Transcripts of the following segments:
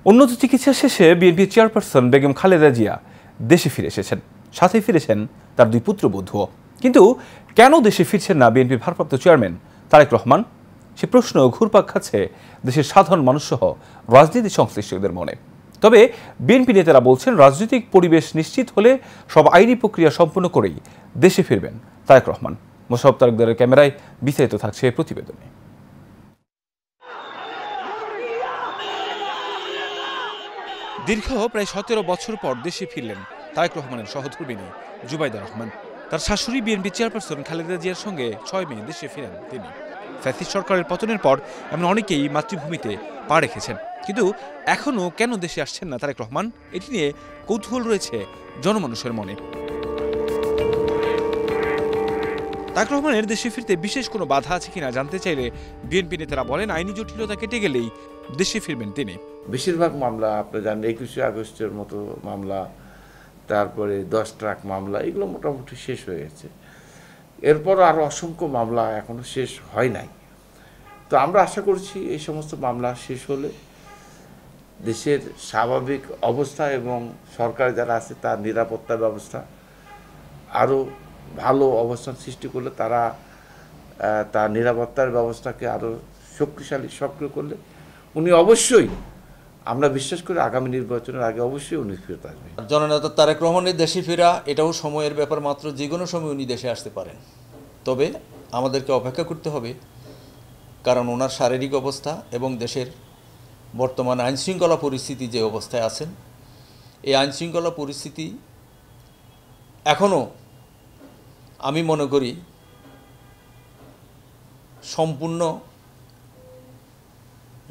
উন্নত চিকিৎসা শেষে বিএনপি চেয়ারপারসন বেগম খালেদা জিয়া দেশে ফিরে এসেছেন। সাথে ফিরেছেন তার দুই পুত্রবধূও। কিন্তু কেন দেশে ফিরছেন না বিএনপির ভারপ্রাপ্ত চেয়ারম্যান তারেক রহমান? সে প্রশ্ন ঘুরপাক খাচ্ছে দেশের সাধারণ মানুষ সহ রাজনীতি সংশ্লিষ্টদের মনে। তবে বিএনপি নেতারা বলছেন, রাজনৈতিক পরিবেশ নিশ্চিত হলে সব আইনি প্রক্রিয়া সম্পন্ন করেই দেশে ফিরবেন তারেক রহমান। মোশাররফ তালুকদারের ক্যামেরায় বিস্তারিত থাকছে প্রতিবেদনে। দীর্ঘ প্রায় 17 বছর পর দেশে ফিরলেন তারেক রহমানের সহধর্মিণী জুবাইদা রহমান। তার শাশুড়ি বিএনপি চেয়ারপারসন খালেদা জিয়ার সঙ্গে 6 মে দেশে ফিরেন তিনি। ফ্যাসিস্ট সরকারের পতনের পর এমন অনেকেই মাতৃভূমিতে পা রেখেছেন, কিন্তু এখনও কেন দেশে আসছেন না তারেক রহমান, এটি নিয়ে কৌতূহল রয়েছে জনমানুষের মনে। তারেক রহমানের দেশে ফিরতে বিশেষ কোনো বাধা আছে কিনা জানতে চাইলে বিএনপি নেতারা বলেন, আইনি জটিলতা কেটে গেলেই দেশে ফিরবেন তিনি। বেশিরভাগ মামলা আপনি জানেন, 21শে আগস্টের মতো মামলা, তারপরে 10 ট্রাক মামলা, এগুলো মোটামুটি শেষ হয়ে গেছে। এরপর আরও অসংখ্য মামলা এখনো শেষ হয় নাই। তো আমরা আশা করছি এই সমস্ত মামলা শেষ হলে দেশের স্বাভাবিক অবস্থা এবং সরকার যারা আছে তার নিরাপত্তা ব্যবস্থা আরও ভালো অবস্থান সৃষ্টি করলে, তারা তার নিরাপত্তার ব্যবস্থাকে আরও শক্তিশালী সক্রিয় করলে উনি অবশ্যই, আমরা বিশ্বাস করি আগামী নির্বাচনের আগে অবশ্যই উনি ফেরত আসবেন। জননেতা তারেক রহমানের দেশে ফেরা এটাও সময়ের ব্যাপার মাত্র, যে কোনো সময় উনি দেশে আসতে পারেন। তবে আমাদেরকে অপেক্ষা করতে হবে, কারণ ওনার শারীরিক অবস্থা এবং দেশের বর্তমান আইনশৃঙ্খলা পরিস্থিতি যে অবস্থায় আছেন, এই আইনশৃঙ্খলা পরিস্থিতি এখনও আমি মনে করি সম্পূর্ণ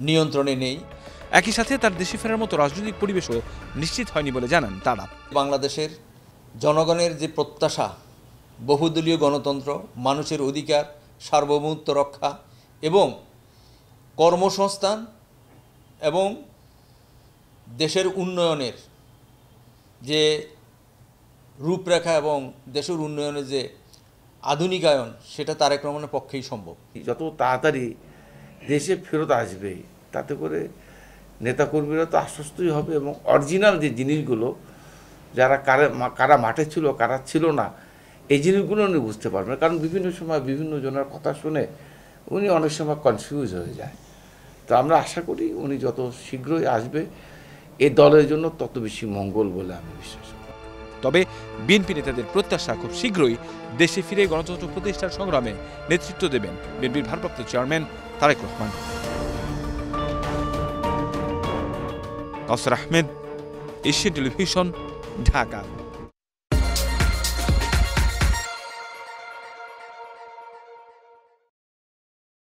নিয়ন্ত্রণে নেই। একই সাথে তার দেশে ফেরার মতো রাজনৈতিক পরিবেশও নিশ্চিত হয়নি বলে জানান তারা। বাংলাদেশের জনগণের যে প্রত্যাশা, বহুদলীয় গণতন্ত্র, মানুষের অধিকার, সার্বভৌমত্ব রক্ষা এবং কর্মসংস্থান এবং দেশের উন্নয়নের যে রূপরেখা এবং দেশের উন্নয়নের যে আধুনিকায়ন, সেটা তারেক রহমানের পক্ষেই সম্ভব। যত তাড়াতাড়ি দেশে ফেরত আসবে তাতে করে নেতাকর্মীরা তো আশ্বস্তই হবে এবং অরিজিনাল যে জিনিসগুলো, যারা কারা মাঠে ছিল কারা ছিল না, এই জিনিসগুলো উনি বুঝতে পারবেন। কারণ বিভিন্ন সময় বিভিন্ন জনের কথা শুনে উনি অনেক সময় কনফিউজ হয়ে যায়। তো আমরা আশা করি উনি যত শীঘ্রই আসবে, এই দলের জন্য তত বেশি মঙ্গল বলে আমি বিশ্বাস করি। তবে বিএনপি নেতাদের প্রত্যাশা, খুব শীঘ্রই দেশে ফিরে গণতন্ত্র প্রতিষ্ঠার সংগ্রামে নেতৃত্ব দেবেন বিএনপির ভারপ্রাপ্ত চেয়ারম্যান তারেক রহমান। কাউসার আহমেদ, এশিয়ান টেলিভিশন, ঢাকা।